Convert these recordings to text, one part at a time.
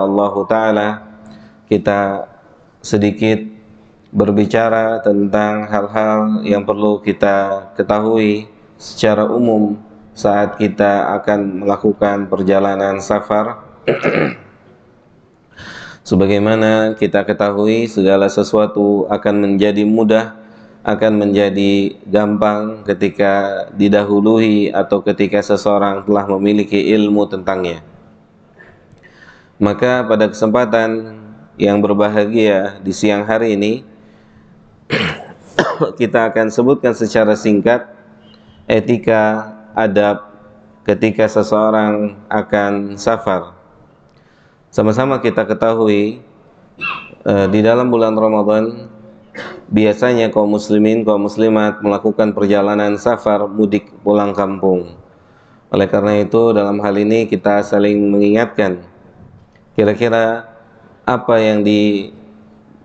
Allah Ta'ala kita sedikit berbicara tentang hal-hal yang perlu kita ketahui secara umum saat kita akan melakukan perjalanan safar. Sebagaimana kita ketahui, segala sesuatu akan menjadi mudah, akan menjadi gampang ketika didahului atau ketika seseorang telah memiliki ilmu tentangnya. Maka pada kesempatan yang berbahagia di siang hari ini, kita akan sebutkan secara singkat etika adab ketika seseorang akan safar. Sama-sama kita ketahui di dalam bulan Ramadan biasanya kaum muslimin, kaum muslimat melakukan perjalanan safar mudik pulang kampung. Oleh karena itu dalam hal ini kita saling mengingatkan kira-kira apa yang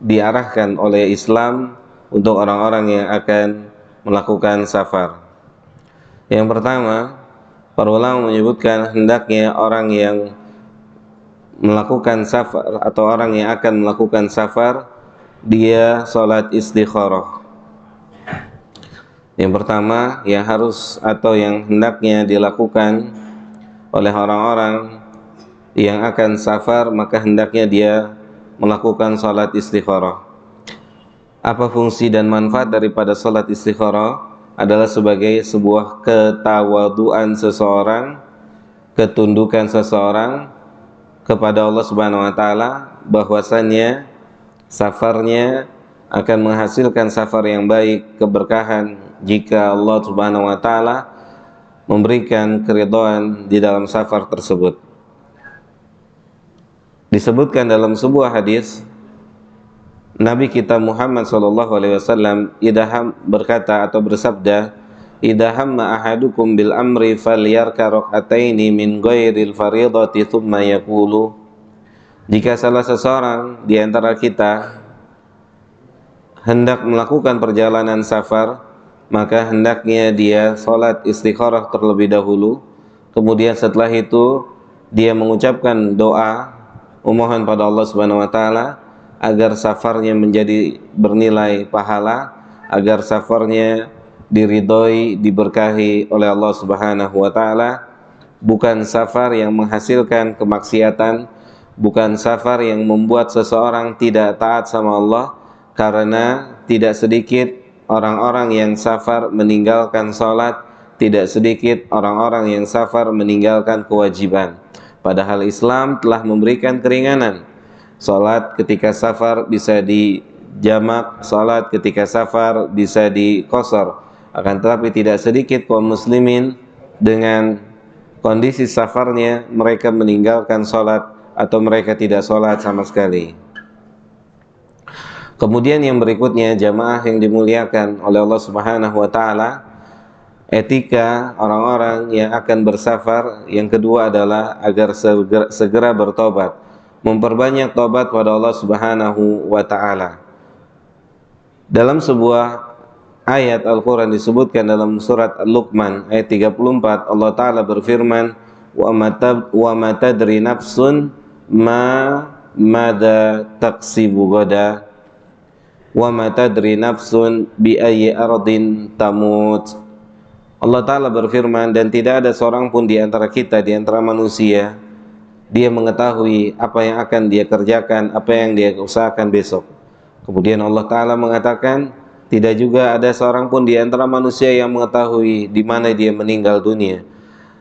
diarahkan oleh Islam untuk orang-orang yang akan melakukan safar. Yang pertama, para ulama menyebutkan hendaknya orang yang melakukan safar atau orang yang akan melakukan safar dia sholat istikharah. Yang pertama yang harus atau yang hendaknya dilakukan oleh orang-orang yang akan safar, maka hendaknya dia melakukan sholat istikharah. Apa fungsi dan manfaat daripada sholat istikharah? Adalah sebagai sebuah ketawaduan seseorang, ketundukan seseorang kepada Allah Subhanahu wa taala, bahwasannya safarnya akan menghasilkan safar yang baik, keberkahan jika Allah Subhanahu wa taala memberikan keridhaan di dalam safar tersebut. Disebutkan dalam sebuah hadis, Nabi kita Muhammad SAW berkata atau bersabda, "Idza hamma ahadukum bil amri falyarka rak'ataini min ghairil fardhati tsumma yaqulu." Jika salah seseorang di antara kita hendak melakukan perjalanan safar, maka hendaknya dia salat istikharah terlebih dahulu, kemudian setelah itu dia mengucapkan doa memohon pada Allah Subhanahu wa taala agar safarnya menjadi bernilai pahala, agar safarnya diridhoi, diberkahi oleh Allah Subhanahu wa taala, bukan safar yang menghasilkan kemaksiatan, bukan safar yang membuat seseorang tidak taat sama Allah, karena tidak sedikit orang-orang yang safar meninggalkan salat, tidak sedikit orang-orang yang safar meninggalkan kewajiban. Padahal Islam telah memberikan keringanan. Salat ketika safar bisa dijamak, salat ketika safar bisa diqashar. Akan tetapi tidak sedikit kaum muslimin dengan kondisi safarnya mereka meninggalkan salat atau mereka tidak salat sama sekali. Kemudian yang berikutnya, jamaah yang dimuliakan oleh Allah Subhanahu wa taala, etika orang-orang yang akan bersafar yang kedua adalah agar segera bertobat, memperbanyak tobat pada Allah Subhanahu wa taala. Dalam sebuah ayat Al-Qur'an disebutkan dalam surat Luqman ayat 34, Allah taala berfirman, wa ma tadri nafsun madza taksibu gada wa ma tadri nafsun bi ayyi ardin tamut. Allah Ta'ala berfirman, dan tidak ada seorang pun di antara kita, di antara manusia, dia mengetahui apa yang akan dia kerjakan, apa yang dia usahakan besok. Kemudian Allah Ta'ala mengatakan, tidak juga ada seorang pun di antara manusia yang mengetahui di mana dia meninggal dunia.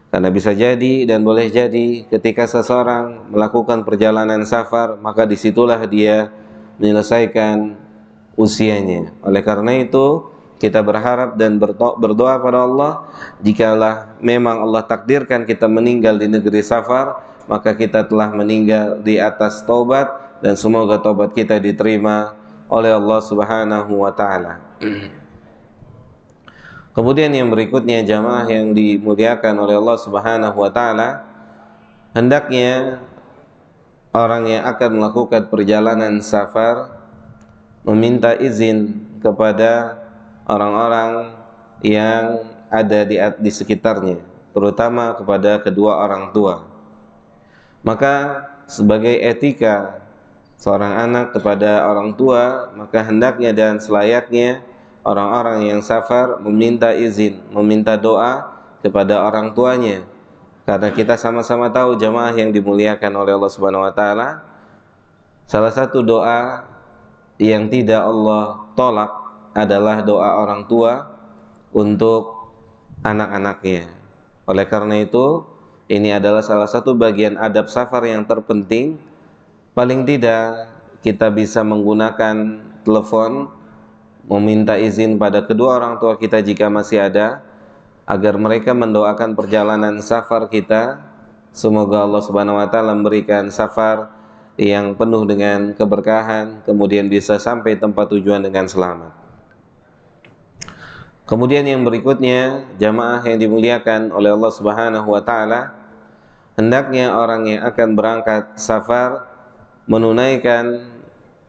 Karena bisa jadi dan boleh jadi ketika seseorang melakukan perjalanan safar, maka disitulah dia menyelesaikan usianya. Oleh karena itu kita berharap dan berdoa pada Allah, jikalau memang Allah takdirkan kita meninggal di negeri safar, maka kita telah meninggal di atas taubat, dan semoga taubat kita diterima oleh Allah Subhanahu wa taala. Kemudian yang berikutnya, jamaah yang dimuliakan oleh Allah Subhanahu wa taala, hendaknya orang yang akan melakukan perjalanan safar meminta izin kepada orang-orang yang ada di sekitarnya, terutama kepada kedua orang tua. Maka sebagai etika seorang anak kepada orang tua, maka hendaknya dan selayaknya orang-orang yang safar meminta izin, meminta doa kepada orang tuanya. Karena kita sama-sama tahu jamaah yang dimuliakan oleh Allah Subhanahu wa taala, salah satu doa yang tidak Allah tolak adalah doa orang tua untuk anak-anaknya. Oleh karena itu, ini adalah salah satu bagian adab safar yang terpenting. Paling tidak kita bisa menggunakan telepon, meminta izin pada kedua orang tua kita jika masih ada, agar mereka mendoakan perjalanan safar kita. Semoga Allah Subhanahu wa taala memberikan safar yang penuh dengan keberkahan, kemudian bisa sampai tempat tujuan dengan selamat. Kemudian yang berikutnya, jamaah yang dimuliakan oleh Allah Subhanahu wa taala, hendaknya orang yang akan berangkat safar menunaikan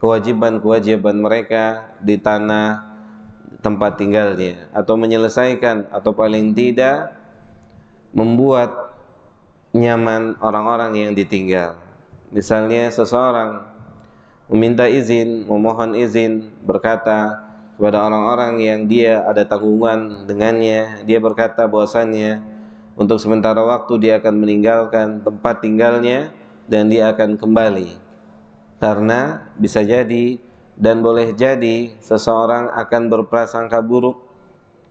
kewajiban-kewajiban mereka di tanah tempat tinggalnya, atau menyelesaikan atau paling tidak membuat nyaman orang-orang yang ditinggal. Misalnya seseorang meminta izin, memohon izin, berkata kepada orang-orang yang dia ada tanggungan dengannya, dia berkata bahwasannya untuk sementara waktu dia akan meninggalkan tempat tinggalnya dan dia akan kembali. Karena bisa jadi dan boleh jadi seseorang akan berprasangka buruk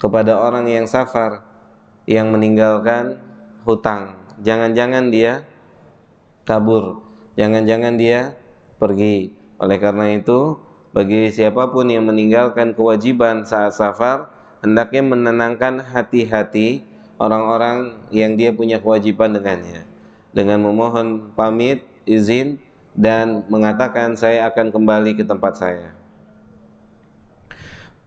kepada orang yang safar, yang meninggalkan hutang. Jangan-jangan dia kabur, jangan-jangan dia pergi. Oleh karena itu, bagi siapapun yang meninggalkan kewajiban saat safar, hendaknya menenangkan hati-hati orang-orang yang dia punya kewajiban dengannya, dengan memohon pamit, izin, dan mengatakan saya akan kembali ke tempat saya.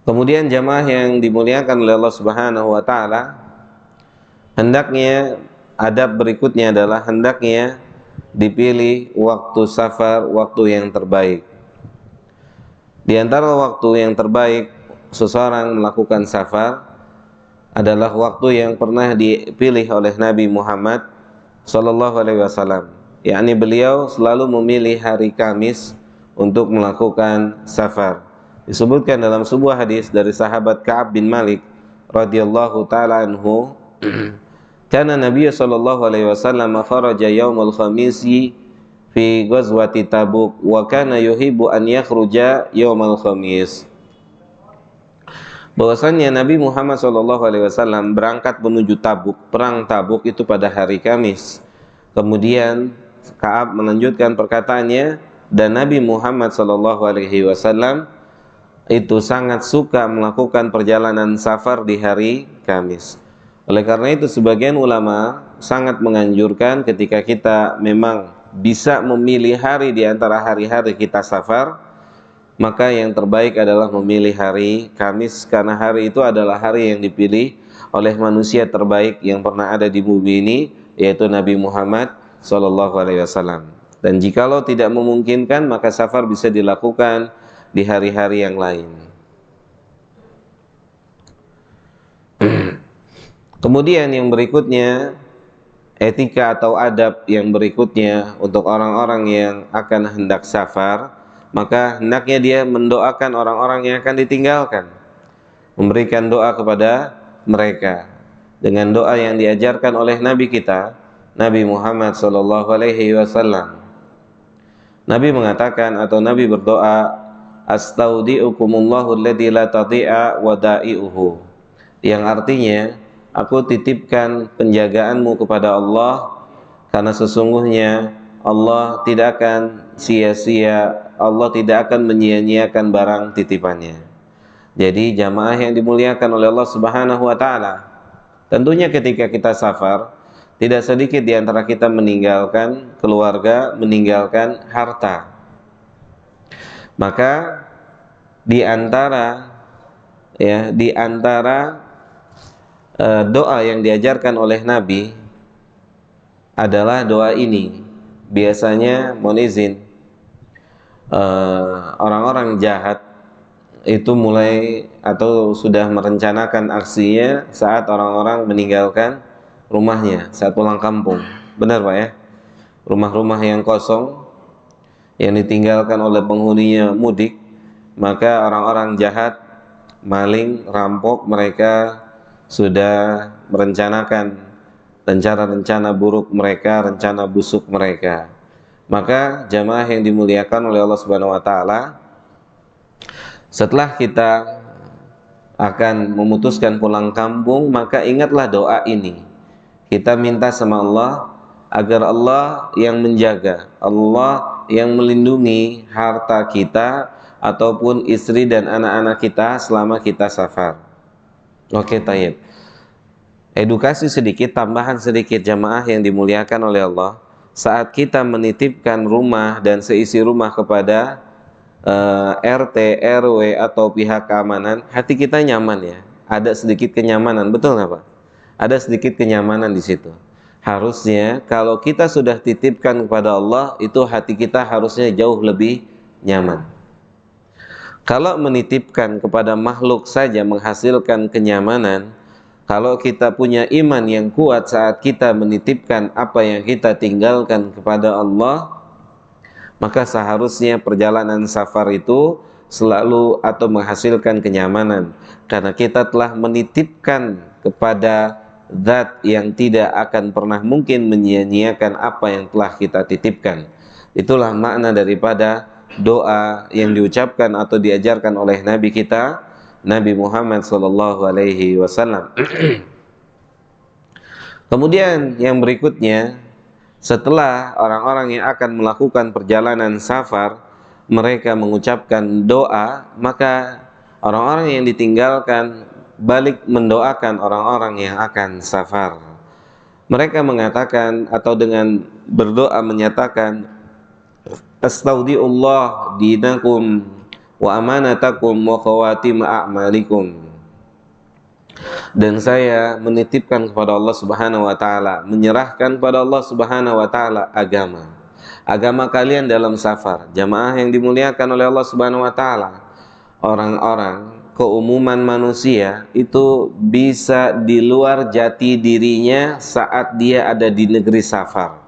Kemudian jamaah yang dimuliakan oleh Allah Subhanahu wa taala, hendaknya adab berikutnya adalah hendaknya dipilih waktu safar, waktu yang terbaik. Di antara waktu yang terbaik seseorang melakukan safar adalah waktu yang pernah dipilih oleh Nabi Muhammad sallallahu alaihi wasallam, yakni beliau selalu memilih hari Kamis untuk melakukan safar. Disebutkan dalam sebuah hadis dari sahabat Ka'ab bin Malik radhiyallahu taala anhu, kana Nabi sallallahu alaihi wasallam kharaja yaumul khamisi fi ghazwati Tabuk wa kana yuhibbu an yakhruja yaumal khamis. Bahwasannya Nabi Muhammad SAW berangkat menuju Tabuk, perang Tabuk itu pada hari Kamis. Kemudian Ka'ab melanjutkan perkataannya, dan Nabi Muhammad SAW itu sangat suka melakukan perjalanan safar di hari Kamis. Oleh karena itu sebagian ulama sangat menganjurkan ketika kita memang bisa memilih hari di antara hari-hari kita safar, maka yang terbaik adalah memilih hari Kamis, karena hari itu adalah hari yang dipilih oleh manusia terbaik yang pernah ada di bumi ini, yaitu Nabi Muhammad SAW. Dan jikalau tidak memungkinkan, maka safar bisa dilakukan di hari-hari yang lain. Kemudian yang berikutnya, etika atau adab yang berikutnya untuk orang-orang yang akan hendak safar, maka hendaknya dia mendoakan orang-orang yang akan ditinggalkan, memberikan doa kepada mereka dengan doa yang diajarkan oleh Nabi kita, Nabi Muhammad SAW. Nabi mengatakan atau Nabi berdoa, astaudiukumullahu alladzi la tadhi'a wada'i'uhu, yang artinya aku titipkan penjagaanmu kepada Allah, karena sesungguhnya Allah tidak akan sia-sia, Allah tidak akan menyia-nyiakan barang titipannya. Jadi jamaah yang dimuliakan oleh Allah Subhanahu wa taala, tentunya ketika kita safar, tidak sedikit di antara kita meninggalkan keluarga, meninggalkan harta. Maka di antara doa yang diajarkan oleh Nabi adalah doa ini. Biasanya mohon izin, orang-orang jahat itu mulai atau sudah merencanakan aksinya saat orang-orang meninggalkan rumahnya, saat pulang kampung. Benar Pak ya? rumah-rumah yang kosong yang ditinggalkan oleh penghuninya mudik, maka orang-orang jahat, maling, rampok, mereka sudah merencanakan rencana-rencana buruk mereka, rencana busuk mereka. Maka jamaah yang dimuliakan oleh Allah Subhanahu wa taala, setelah kita akan memutuskan pulang kampung, maka ingatlah doa ini. Kita minta sama Allah agar Allah yang menjaga, Allah yang melindungi harta kita ataupun istri dan anak-anak kita selama kita safar. Oke, tayyib. Edukasi sedikit, tambahan sedikit jamaah yang dimuliakan oleh Allah. Saat kita menitipkan rumah dan seisi rumah kepada RT, RW atau pihak keamanan, hati kita nyaman ya. Ada sedikit kenyamanan, betul nggak Pak? Ada sedikit kenyamanan di situ. Harusnya kalau kita sudah titipkan kepada Allah, itu hati kita harusnya jauh lebih nyaman. Kalau menitipkan kepada makhluk saja menghasilkan kenyamanan, kalau kita punya iman yang kuat saat kita menitipkan apa yang kita tinggalkan kepada Allah, maka seharusnya perjalanan safar itu selalu atau menghasilkan kenyamanan, karena kita telah menitipkan kepada zat yang tidak akan pernah mungkin menyia-nyiakan apa yang telah kita titipkan. Itulah makna daripada doa yang diucapkan atau diajarkan oleh Nabi kita, Nabi Muhammad SAW. Kemudian yang berikutnya, setelah orang-orang yang akan melakukan perjalanan safar mereka mengucapkan doa, maka orang-orang yang ditinggalkan balik mendoakan orang-orang yang akan safar. Mereka mengatakan atau dengan berdoa menyatakan, astaudiullah dinakum wa amanatakum wa khawatim a'malikum. Dan saya menitipkan kepada Allah Subhanahu wa taala, menyerahkan kepada Allah Subhanahu wa taala agama kalian dalam safar. Jamaah yang dimuliakan oleh Allah Subhanahu wa taala, orang-orang keumuman manusia itu bisa di luar jati dirinya saat dia ada di negeri safar.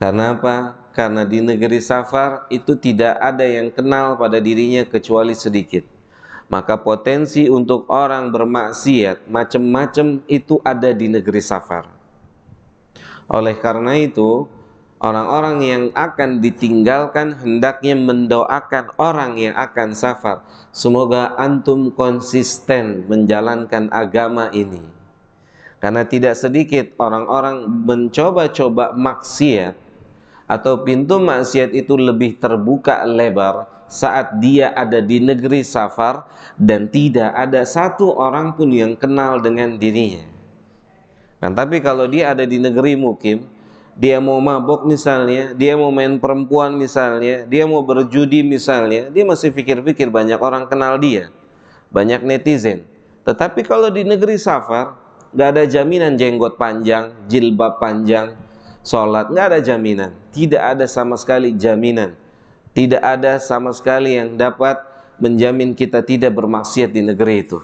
Karena apa? Karena di negeri safar itu tidak ada yang kenal pada dirinya kecuali sedikit. Maka potensi untuk orang bermaksiat macam-macam itu ada di negeri safar. Oleh karena itu, orang-orang yang akan ditinggalkan hendaknya mendoakan orang yang akan safar, semoga antum konsisten menjalankan agama ini. Karena tidak sedikit orang-orang mencoba-coba maksiat, atau pintu maksiat itu lebih terbuka lebar saat dia ada di negeri safar dan tidak ada satu orang pun yang kenal dengan dirinya. Kan, tapi kalau dia ada di negeri mukim, dia mau mabok misalnya, dia mau main perempuan misalnya, dia mau berjudi misalnya, dia masih pikir-pikir banyak orang kenal dia, banyak netizen. Tetapi kalau di negeri safar, gak ada jaminan jenggot panjang, jilbab panjang, sholat, nggak ada jaminan, tidak ada sama sekali jaminan, tidak ada sama sekali yang dapat menjamin kita tidak bermaksiat di negeri itu,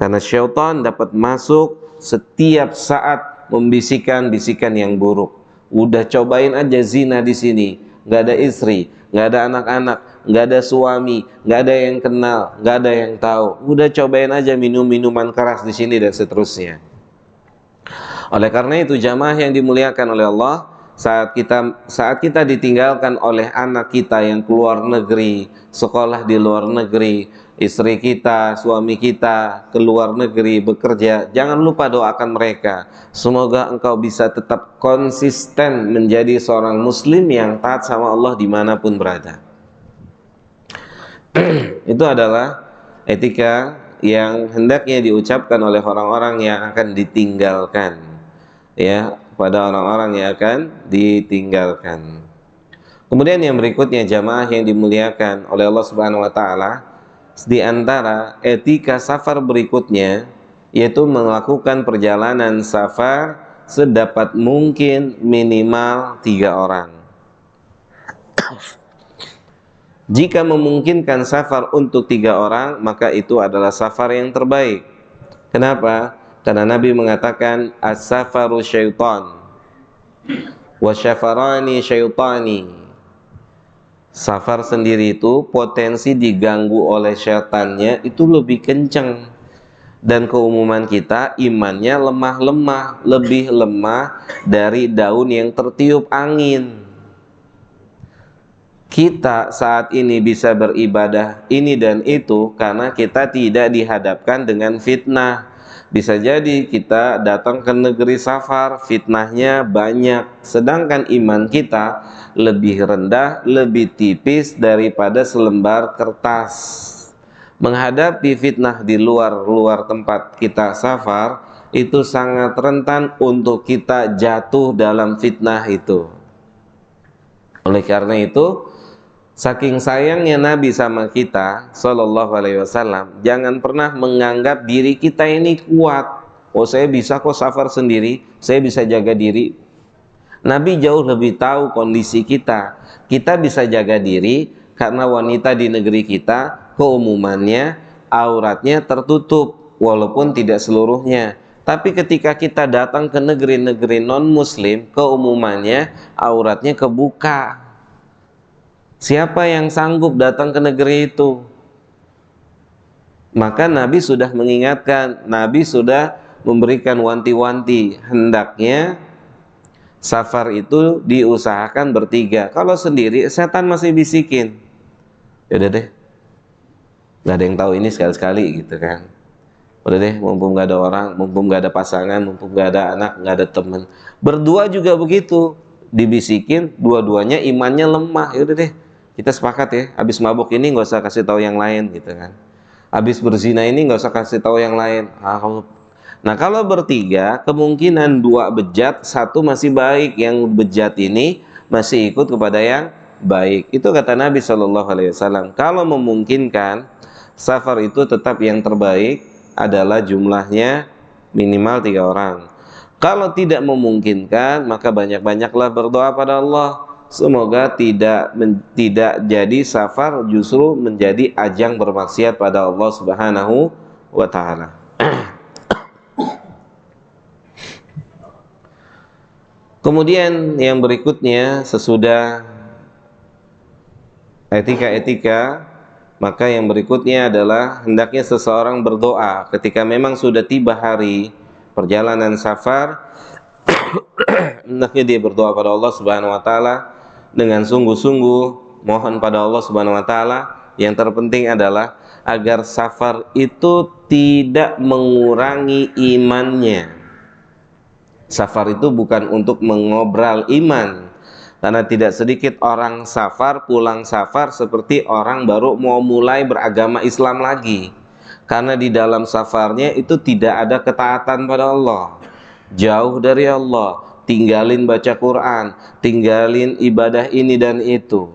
karena syaitan dapat masuk setiap saat membisikkan bisikan yang buruk. Udah cobain aja zina di sini, nggak ada istri, nggak ada anak-anak, nggak ada suami, nggak ada yang kenal, nggak ada yang tahu. Udah cobain aja minum minuman keras di sini dan seterusnya. Oleh karena itu jamaah yang dimuliakan oleh Allah, saat kita ditinggalkan oleh anak kita yang keluar negeri, sekolah di luar negeri, istri kita, suami kita keluar negeri bekerja, jangan lupa doakan mereka. Semoga engkau bisa tetap konsisten menjadi seorang muslim yang taat sama Allah dimanapun berada. Itu adalah etika yang hendaknya diucapkan oleh orang-orang yang akan ditinggalkan, ya, pada orang-orang yang akan ditinggalkan. Kemudian yang berikutnya jamaah yang dimuliakan oleh Allah Subhanahu wa taala, di antara etika safar berikutnya yaitu melakukan perjalanan safar sedapat mungkin minimal 3 orang. Jika memungkinkan safar untuk 3 orang, maka itu adalah safar yang terbaik. Kenapa? Karena Nabi mengatakan as-safaru syaitan. wa syafarani syaitani. Safar sendiri itu potensi diganggu oleh syaitannya itu lebih kencang, dan keumuman kita imannya lemah-lemah, lebih lemah dari daun yang tertiup angin. Kita saat ini bisa beribadah ini dan itu karena kita tidak dihadapkan dengan fitnah. Bisa jadi kita datang ke negeri safar, fitnahnya banyak, sedangkan iman kita lebih rendah, lebih tipis daripada selembar kertas. Menghadapi fitnah di luar tempat kita safar itu sangat rentan untuk kita jatuh dalam fitnah itu. Oleh karena itu, saking sayangnya Nabi sama kita Sallallahu Alaihi Wasallam, jangan pernah menganggap diri kita ini kuat. Oh, saya bisa kok safar sendiri, saya bisa jaga diri. Nabi jauh lebih tahu kondisi kita. Kita bisa jaga diri karena wanita di negeri kita keumumannya auratnya tertutup, walaupun tidak seluruhnya. Tapi ketika kita datang ke negeri-negeri non-muslim, keumumannya auratnya kebuka. Siapa yang sanggup datang ke negeri itu? Maka Nabi sudah mengingatkan, Nabi sudah memberikan wanti-wanti, hendaknya safar itu diusahakan bertiga. Kalau sendiri, setan masih bisikin, yaudah deh, gak ada yang tahu ini sekali-sekali gitu kan. Udah deh, mumpung gak ada orang, mumpung gak ada pasangan, mumpung gak ada anak, gak ada teman. Berdua juga begitu, dibisikin, dua-duanya imannya lemah. Yaudah deh, kita sepakat ya, habis mabuk ini nggak usah kasih tahu yang lain gitu kan. Habis berzina ini nggak usah kasih tahu yang lain. Nah, kalau bertiga, kemungkinan dua bejat, satu masih baik. Yang bejat ini masih ikut kepada yang baik. Itu kata Nabi Shallallahu Alaihi Wasallam. Kalau memungkinkan, safar itu tetap yang terbaik adalah jumlahnya minimal 3 orang. Kalau tidak memungkinkan, maka banyak-banyaklah berdoa pada Allah. Semoga tidak jadi safar justru menjadi ajang bermaksiat pada Allah Subhanahu wa Ta'ala. Kemudian yang berikutnya, sesudah etika-etika, maka yang berikutnya adalah hendaknya seseorang berdoa ketika memang sudah tiba hari perjalanan safar. Hendaknya dia berdoa pada Allah Subhanahu wa Ta'ala dengan sungguh-sungguh, mohon pada Allah Subhanahu wa Ta'ala. Yang terpenting adalah agar safar itu tidak mengurangi imannya. Safar itu bukan untuk mengobral iman, karena tidak sedikit orang safar pulang safar seperti orang baru mau mulai beragama Islam lagi, karena di dalam safarnya itu tidak ada ketaatan pada Allah, jauh dari Allah, tinggalin baca Quran, tinggalin ibadah ini dan itu.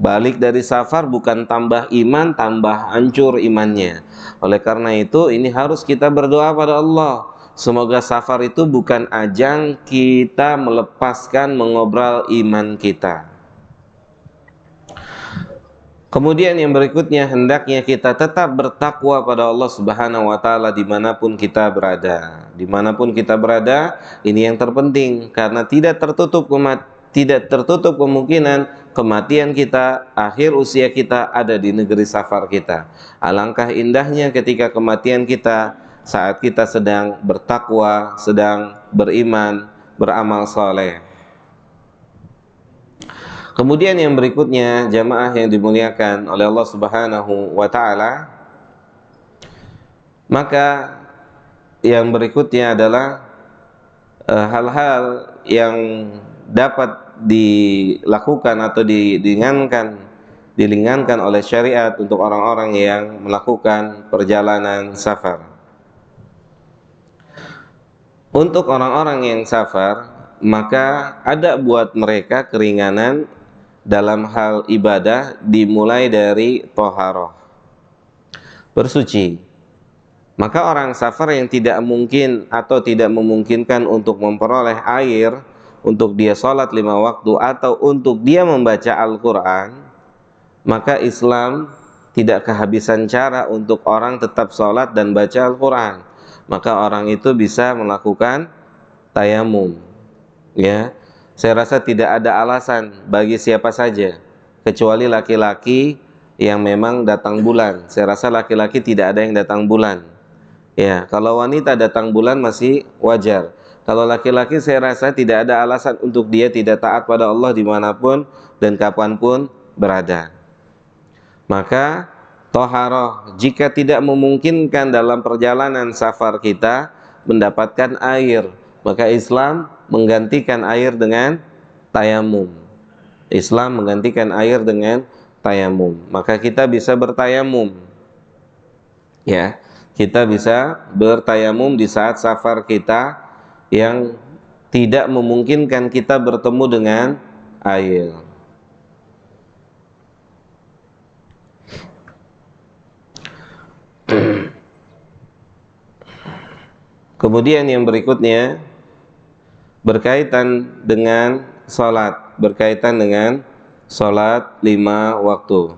Balik dari safar bukan tambah iman, tambah hancur imannya. Oleh karena itu, ini harus kita berdoa pada Allah. Semoga safar itu bukan ajang kita melepaskan, mengobral iman kita. Kemudian yang berikutnya, hendaknya kita tetap bertakwa pada Allah Subhanahu wa Ta'ala dimanapun kita berada. Dimanapun kita berada, ini yang terpenting, karena tidak tertutup kemungkinan kematian kita, akhir usia kita ada di negeri safar kita. Alangkah indahnya ketika kematian kita saat kita sedang bertakwa, sedang beriman, beramal soleh. Kemudian yang berikutnya, jamaah yang dimuliakan oleh Allah Subhanahu wa Ta'ala, maka yang berikutnya adalah hal-hal yang dapat dilakukan atau diringankan oleh syariat untuk orang-orang yang melakukan perjalanan safar. Untuk orang-orang yang safar, maka ada buat mereka keringanan dalam hal ibadah, dimulai dari toharoh, bersuci. Maka orang safar yang tidak mungkin atau tidak memungkinkan untuk memperoleh air untuk dia sholat 5 waktu atau untuk dia membaca Al-Quran, maka Islam tidak kehabisan cara untuk orang tetap sholat dan baca Al-Quran. Maka orang itu bisa melakukan tayamum, ya. Saya rasa tidak ada alasan bagi siapa saja kecuali laki-laki yang memang datang bulan. Saya rasa laki-laki tidak ada yang datang bulan. Ya, kalau wanita datang bulan masih wajar. Kalau laki-laki saya rasa tidak ada alasan untuk dia tidak taat pada Allah dimanapun dan kapanpun berada. Maka toharoh jika tidak memungkinkan dalam perjalanan safar kita mendapatkan air, maka Islam menggantikan air dengan tayamum. Islam menggantikan air dengan tayamum. Maka kita bisa bertayamum. Ya, kita bisa bertayamum di saat safar kita yang tidak memungkinkan kita bertemu dengan air. Kemudian yang berikutnya berkaitan dengan sholat, berkaitan dengan sholat 5 waktu.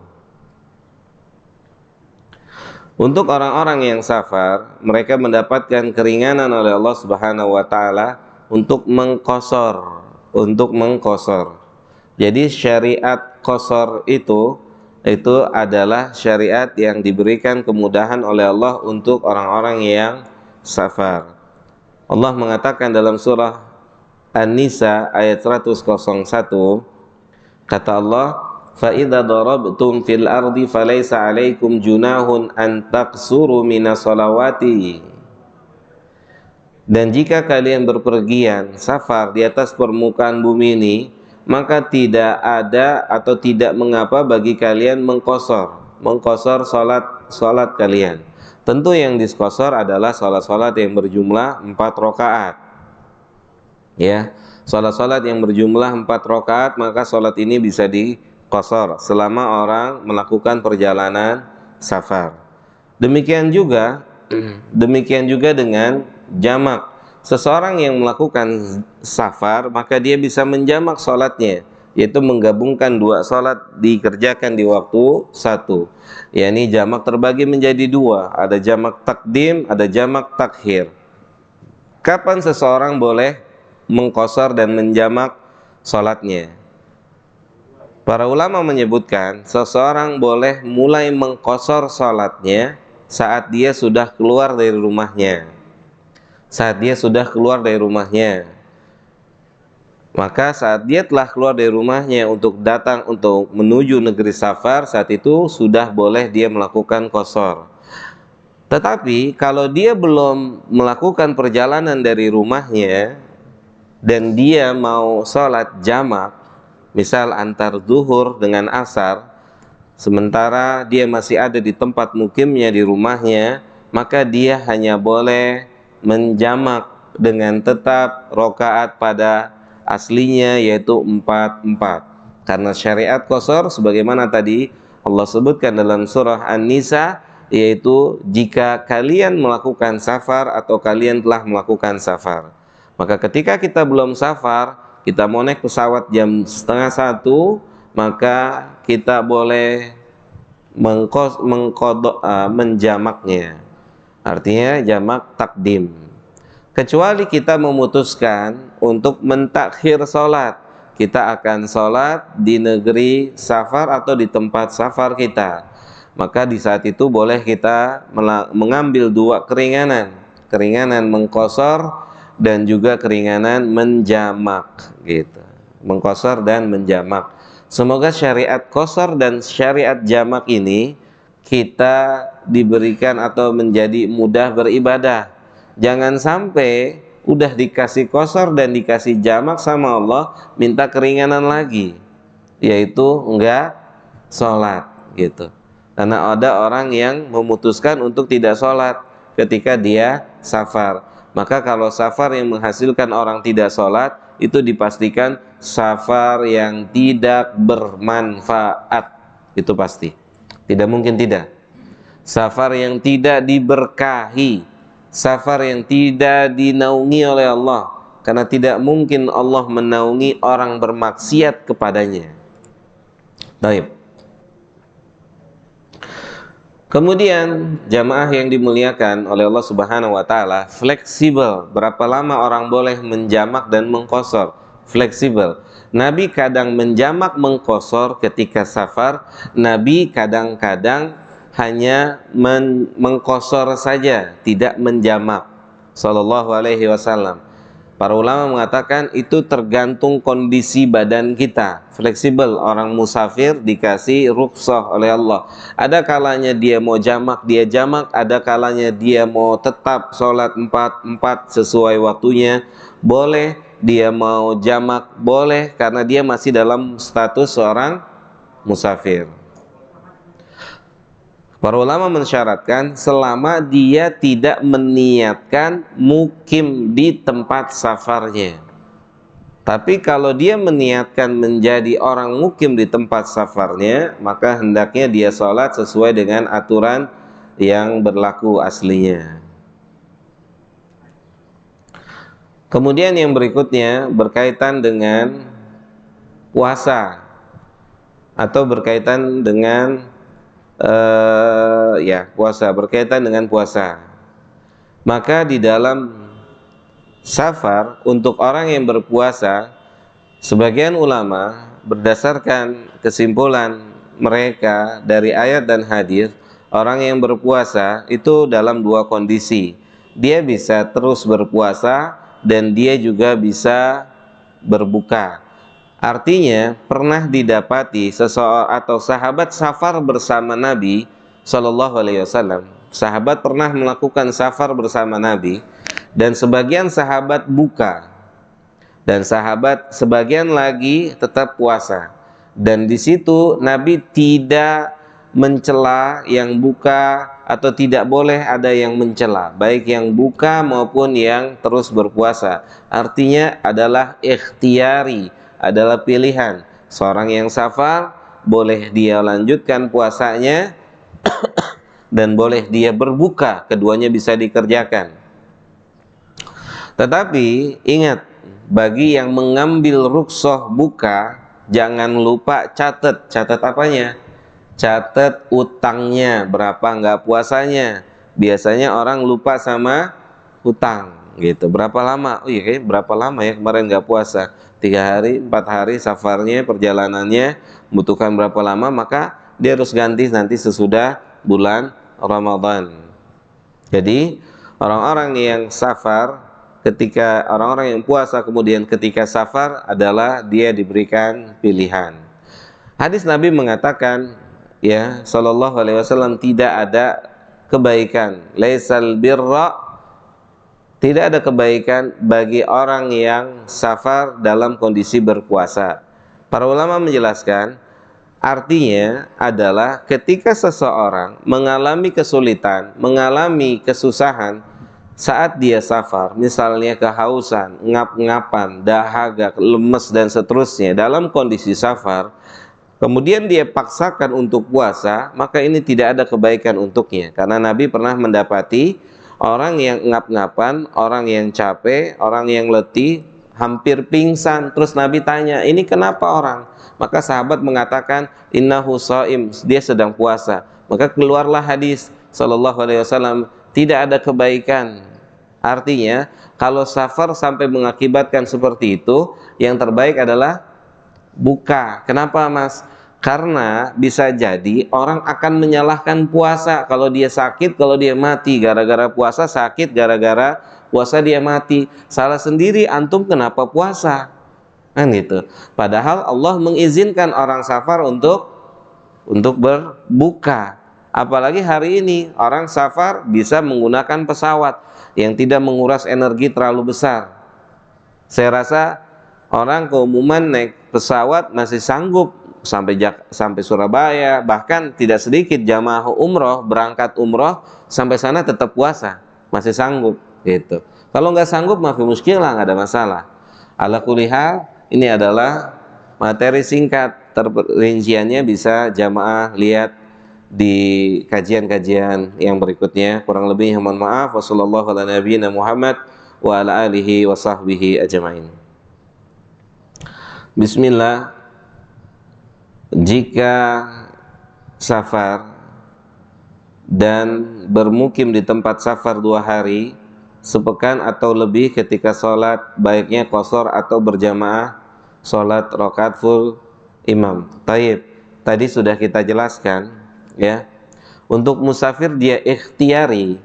Untuk orang-orang yang safar, mereka mendapatkan keringanan oleh Allah Subhanahu wa taala untuk mengqashar, Jadi syariat qashar itu adalah syariat yang diberikan kemudahan oleh Allah untuk orang-orang yang safar. Allah mengatakan dalam surah An-Nisa ayat 101, kata Allah, فَإِذَا ضَرَبْتُمْ فِي الْأَرْضِ فَلَيْسَ عَلَيْكُمْ جُنَاحٌ أَنْ تَقْصُرُوا مِنَ الصَّلَوَاتِ. Dan jika kalian berpergian safar di atas permukaan bumi ini, maka tidak ada atau tidak mengapa bagi kalian mengqashar salat kalian. Tentu yang diqashar adalah salat-salat yang berjumlah 4 rakaat. Ya, salat-salat yang berjumlah 4 rakaat, maka salat ini bisa diqashar selama orang melakukan perjalanan safar. Demikian juga dengan jamak. Seseorang yang melakukan safar, maka dia bisa menjamak salatnya, yaitu menggabungkan 2 salat dikerjakan di waktu satu. Yakni jamak terbagi menjadi 2, ada jamak takdim, ada jamak takhir. Kapan seseorang boleh mengqashar dan menjamak salatnya? Para ulama menyebutkan seseorang boleh mulai mengqashar salatnya saat dia sudah keluar dari rumahnya. Maka saat dia telah keluar dari rumahnya untuk menuju negeri safar, saat itu sudah boleh dia melakukan qashar. Tetapi kalau dia belum melakukan perjalanan dari rumahnya dan dia mau sholat jamak, misal antar zuhur dengan asar, sementara dia masih ada di tempat mukimnya di rumahnya, maka dia hanya boleh menjamak dengan tetap rakaat pada aslinya, yaitu 4-4. Karena syariat qashar sebagaimana tadi Allah sebutkan dalam surah An-Nisa, yaitu jika kalian melakukan safar atau kalian telah melakukan safar. Maka ketika kita belum safar, kita mau naik pesawat jam 12:30, maka kita boleh menjamaknya. Artinya jamak takdim. Kecuali kita memutuskan untuk mentakhir sholat, kita akan sholat di negeri safar atau di tempat safar kita, maka di saat itu boleh kita mengambil 2 keringanan mengqashar dan juga keringanan menjamak gitu. Mengqashar dan menjamak. Semoga syariat qashar dan syariat jamak ini kita diberikan atau menjadi mudah beribadah. Jangan sampai udah dikasih qashar dan dikasih jamak sama Allah, minta keringanan lagi, yaitu enggak sholat gitu. Karena ada orang yang memutuskan untuk tidak sholat ketika dia safar. Maka kalau safar yang menghasilkan orang tidak sholat, itu dipastikan safar yang tidak bermanfaat. Itu pasti, tidak mungkin tidak. Safar yang tidak diberkahi, safar yang tidak dinaungi oleh Allah, karena tidak mungkin Allah menaungi orang bermaksiat kepadanya. Baik. Kemudian jamaah yang dimuliakan oleh Allah Subhanahu wa taala fleksibel berapa lama orang boleh menjamak dan mengqashar. fleksibel. Nabi kadang menjamak mengqasar ketika safar, Nabi kadang-kadang hanya mengqasar saja, tidak menjamak sallallahu alaihi wasallam. Para ulama mengatakan itu tergantung kondisi badan kita, fleksibel. Orang musafir dikasih rukhsah oleh Allah. Ada kalanya dia mau jamak, dia jamak. Ada kalanya dia mau tetap sholat 4 sesuai waktunya, boleh. Dia mau jamak, boleh, karena dia masih dalam status seorang musafir. Para ulama mensyaratkan selama dia tidak meniatkan mukim di tempat safarnya. Tapi kalau dia meniatkan menjadi orang mukim di tempat safarnya, maka hendaknya dia sholat sesuai dengan aturan yang berlaku aslinya. Kemudian yang berikutnya berkaitan dengan puasa atau berkaitan dengan puasa, berkaitan dengan puasa. Maka di dalam safar untuk orang yang berpuasa, sebagian ulama berdasarkan kesimpulan mereka dari ayat dan hadis, orang yang berpuasa itu dalam dua kondisi. Dia bisa terus berpuasa dan dia juga bisa berbuka. Artinya pernah didapati seseorang atau sahabat safar bersama Nabi Shallallahu Alaihi Wasallam. Sahabat pernah melakukan safar bersama Nabi dan sebagian sahabat buka dan sebagian lagi tetap puasa. Dan di situ Nabi tidak mencela yang buka atau tidak boleh ada yang mencela, baik yang buka maupun yang terus berpuasa. Artinya adalah ikhtiyari, adalah pilihan. Seorang yang safar boleh dia lanjutkan puasanya dan boleh dia berbuka, keduanya bisa dikerjakan. Tetapi ingat, bagi yang mengambil rukhsah buka, jangan lupa catat apanya? Catat utangnya, berapa enggak puasanya. Biasanya orang lupa sama utang gitu. Berapa lama? Oh iya, berapa lama ya kemarin enggak puasa? 3 hari, 4 hari safarnya, perjalanannya membutuhkan berapa lama, maka dia harus ganti nanti sesudah bulan Ramadan. Jadi orang-orang yang safar, ketika orang-orang yang puasa kemudian ketika safar adalah dia diberikan pilihan. Hadis Nabi mengatakan, ya, sallallahu alaihi wasallam, tidak ada kebaikan, laisal birra, tidak ada kebaikan bagi orang yang safar dalam kondisi berpuasa. Para ulama menjelaskan, artinya adalah ketika seseorang mengalami kesulitan, mengalami kesusahan saat dia safar, misalnya kehausan, ngap-ngapan, dahaga, lemes dan seterusnya dalam kondisi safar, kemudian dia paksakan untuk puasa, maka ini tidak ada kebaikan untuknya. Karena Nabi pernah mendapati orang yang ngap-ngapan, orang yang capek, orang yang letih, hampir pingsan. Terus Nabi tanya, ini kenapa orang? Maka sahabat mengatakan, innahu shaim, dia sedang puasa. Maka keluarlah hadis sallallahu alaihi wasallam, tidak ada kebaikan. Artinya kalau safar sampai mengakibatkan seperti itu, yang terbaik adalah buka. Kenapa, Mas? Karena bisa jadi orang akan menyalahkan puasa. Kalau dia sakit, kalau dia mati gara-gara puasa, sakit gara-gara puasa dia mati. Salah sendiri antum, kenapa puasa? Kan gitu. Padahal Allah mengizinkan orang safar untuk berbuka. Apalagi hari ini orang safar bisa menggunakan pesawat yang tidak menguras energi terlalu besar. Saya rasa orang keumuman naik pesawat masih sanggup sampai Surabaya, bahkan tidak sedikit jamaah umroh berangkat umroh sampai sana tetap puasa, masih sanggup gitu. Kalau nggak sanggup maaf muskilah, nggak ada masalah. Ala kulli hal, ini adalah materi singkat, rinciannya bisa jamaah lihat di kajian-kajian yang berikutnya. Kurang lebihnya mohon maaf. Wassallallahu ala nabiyina Muhammad wa ala alihi wa sahbihi ajmain. Bismillah. Jika safar dan bermukim di tempat safar 2 hari, sepekan atau lebih ketika sholat, baiknya qashar atau berjamaah sholat rakaat full imam. Taib. Tadi sudah kita jelaskan, ya. Untuk musafir dia ikhtiyari.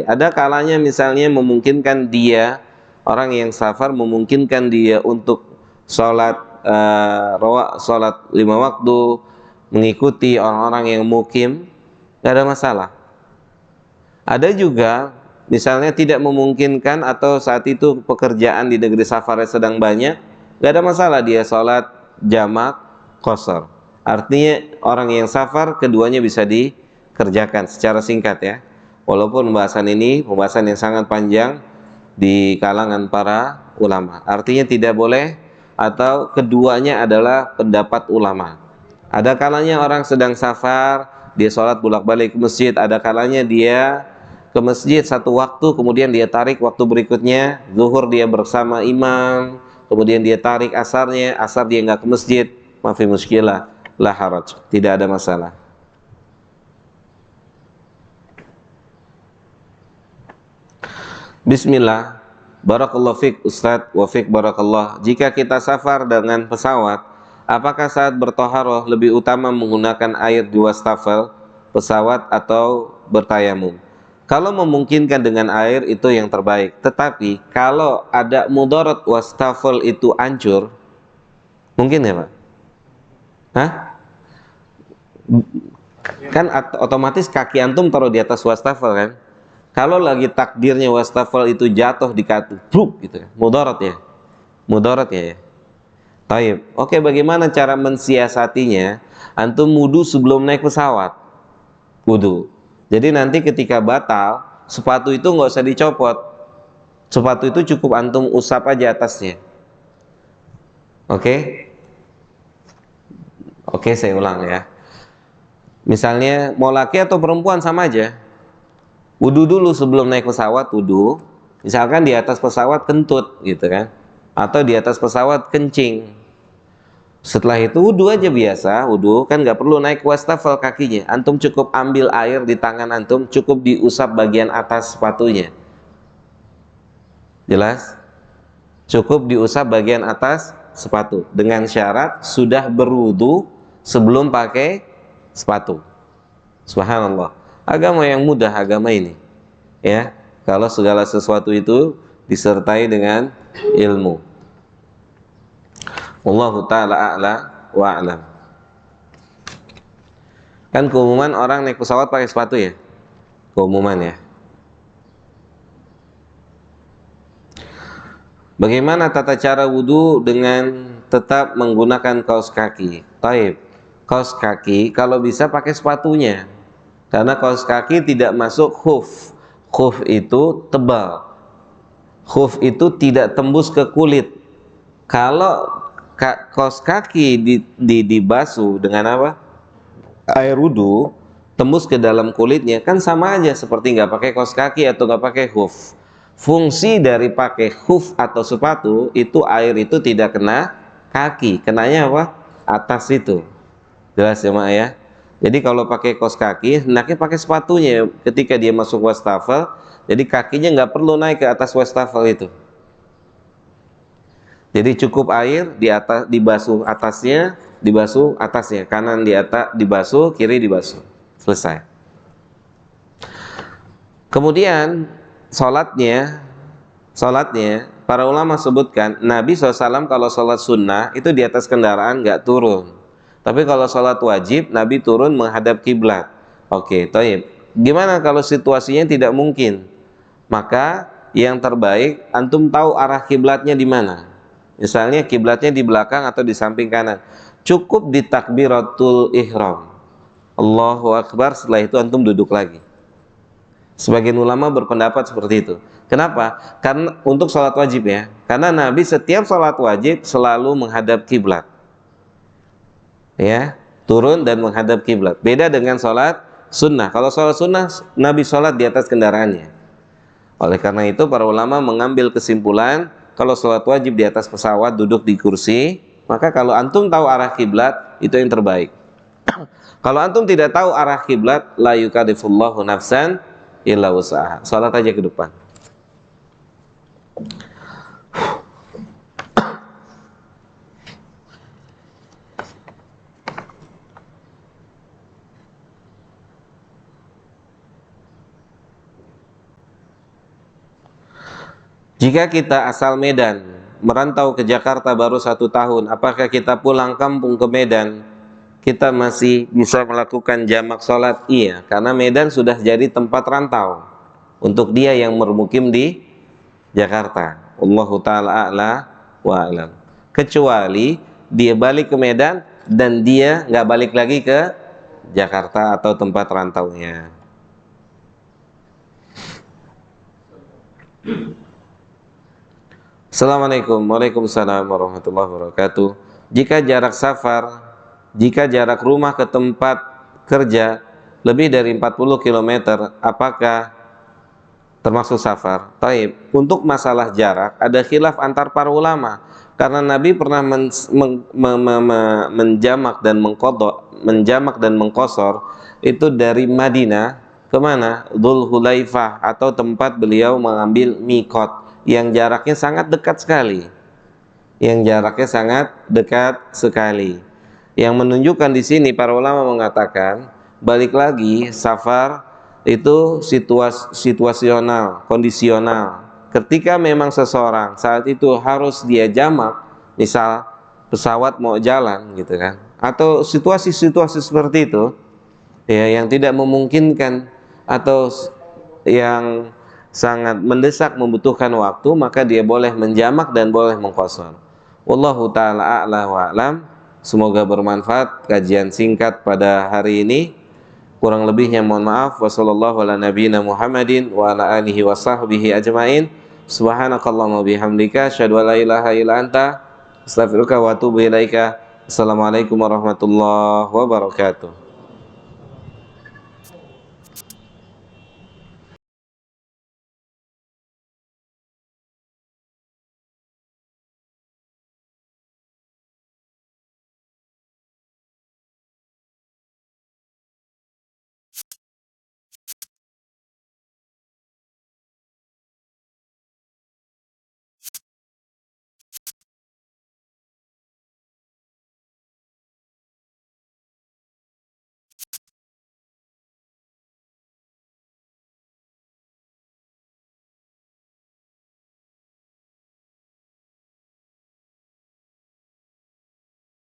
Ada kalanya misalnya memungkinkan dia, orang yang safar memungkinkan dia untuk sholat sholat 5 waktu, mengikuti orang-orang yang mukim, tidak ada masalah. Ada juga misalnya tidak memungkinkan atau saat itu pekerjaan di negeri safarnya sedang banyak, tidak ada masalah dia sholat jamak qashar. Artinya orang yang safar keduanya bisa dikerjakan secara singkat, ya. Walaupun pembahasan ini pembahasan yang sangat panjang di kalangan para ulama. Artinya tidak boleh atau keduanya adalah pendapat ulama. Ada kalanya orang sedang safar, dia sholat bolak-balik ke masjid. Ada kalanya dia ke masjid satu waktu, kemudian dia tarik waktu berikutnya, zuhur dia bersama imam, kemudian dia tarik asarnya, asar dia nggak ke masjid, mafi muskilah, la haraj, tidak ada masalah. Bismillah. Barakallahu fiik Ustadz, wa fiik barakallah. Jika kita safar dengan pesawat, apakah saat bertoharoh lebih utama menggunakan air di wastafel pesawat atau bertayamum? Kalau memungkinkan dengan air itu yang terbaik. Tetapi kalau ada mudarat wastafel itu hancur, mungkin ya Pak? Hah? Kan otomatis kaki antum taruh di atas wastafel kan? Kalau lagi takdirnya wastafel itu jatuh di kaki, bruk gitu kan, mudarat ya. Taib. Oke, bagaimana cara mensiasatinya? Antum wudu sebelum naik pesawat, wudu. Jadi nanti ketika batal, sepatu itu nggak usah dicopot, sepatu itu cukup antum usap aja atasnya. Oke, saya ulang ya. Misalnya mau laki atau perempuan sama aja. Wudu dulu sebelum naik pesawat, wudu. Misalkan di atas pesawat kentut gitu kan, atau di atas pesawat kencing. Setelah itu wudu aja biasa, wudu kan nggak perlu naik wastafel kakinya. Antum cukup ambil air di tangan antum, cukup diusap bagian atas sepatunya. Jelas? Cukup diusap bagian atas sepatu dengan syarat sudah berwudu sebelum pakai sepatu. Subhanallah. Agama yang mudah agama ini, ya. Kalau segala sesuatu itu disertai dengan ilmu. Wallahu ta'ala a'la wa a'lam. Kan keumuman orang naik pesawat pakai sepatu ya, keumuman ya. Bagaimana tata cara wudu dengan tetap menggunakan kaos kaki? Taib. Kaos kaki kalau bisa pakai sepatunya. Karena kaos kaki tidak masuk khuf. Khuf itu tebal. Khuf itu tidak tembus ke kulit. Kalau kaos kaki dibasuh dengan apa? Air wudu, tembus ke dalam kulitnya, kan sama aja seperti nggak pakai kaos kaki atau nggak pakai khuf. Fungsi dari pakai khuf atau sepatu itu air itu tidak kena kaki, kenanya apa? Atas itu. Jelas ya Mak ya? Jadi kalau pakai kaos kaki, hendaknya pakai sepatunya ketika dia masuk wastafel. Jadi kakinya nggak perlu naik ke atas wastafel itu. Jadi cukup air di atas, dibasuh atasnya, kanan di atas dibasuh, kiri dibasuh, selesai. Kemudian sholatnya para ulama sebutkan Nabi SAW kalau sholat sunnah itu di atas kendaraan nggak turun. Tapi kalau sholat wajib, Nabi turun menghadap kiblat. Oke, toib. Gimana kalau situasinya tidak mungkin? Maka yang terbaik, antum tahu arah kiblatnya di mana. Misalnya kiblatnya di belakang atau di samping kanan. Cukup di takbiratul ihram. Allahu Akbar, setelah itu antum duduk lagi. Sebagian ulama berpendapat seperti itu. Kenapa? Karena untuk sholat wajib ya. Karena Nabi setiap sholat wajib selalu menghadap kiblat. Ya, turun dan menghadap kiblat. Beda dengan sholat sunnah. Kalau sholat sunnah, Nabi sholat di atas kendaraannya. Oleh karena itu, para ulama mengambil kesimpulan kalau sholat wajib di atas pesawat, duduk di kursi, maka kalau antum tahu arah kiblat, itu yang terbaik. Kalau antum tidak tahu arah kiblat, la yukallifullahu nafsan illa wus'aha. Sholat aja ke depan. Jika kita asal Medan, merantau ke Jakarta baru 1 tahun, apakah kita pulang kampung ke Medan, kita masih bisa melakukan jamak sholat? Iya, karena Medan sudah jadi tempat rantau untuk dia yang bermukim di Jakarta. Allahu ta'ala a'la wa a'lam. Kecuali dia balik ke Medan dan dia nggak balik lagi ke Jakarta atau tempat rantaunya. Assalamualaikum. Waalaikumsalam warahmatullahi wabarakatuh. Jika jarak rumah ke tempat kerja lebih dari 40 km, apakah termasuk safar? Taib. Untuk masalah jarak ada khilaf antar para ulama, karena Nabi pernah menjamak dan mengqadha, menjamak dan mengqasar itu dari Madinah ke mana? Dzulhulaifah, atau tempat beliau mengambil miqat yang jaraknya sangat dekat sekali. Yang menunjukkan di sini para ulama mengatakan, balik lagi, safar itu situasional, kondisional. Ketika memang seseorang saat itu harus dia jamak, misal pesawat mau jalan gitu kan, atau situasi-situasi seperti itu ya, yang tidak memungkinkan atau yang sangat mendesak membutuhkan waktu, maka dia boleh menjamak dan boleh mengqasar. Wallahu ta'ala a'la wa a'lam. Semoga bermanfaat kajian singkat pada hari ini. Kurang lebihnya mohon maaf. Wassallallahu ala nabiyina Muhammadin wa ala alihi wa sahbihi ajmain. Subhanakallahumma bihamdika asyhadu an la ilaha illa anta astaghfiruka wa atubu ilaika. Assalamualaikum warahmatullahi wabarakatuh.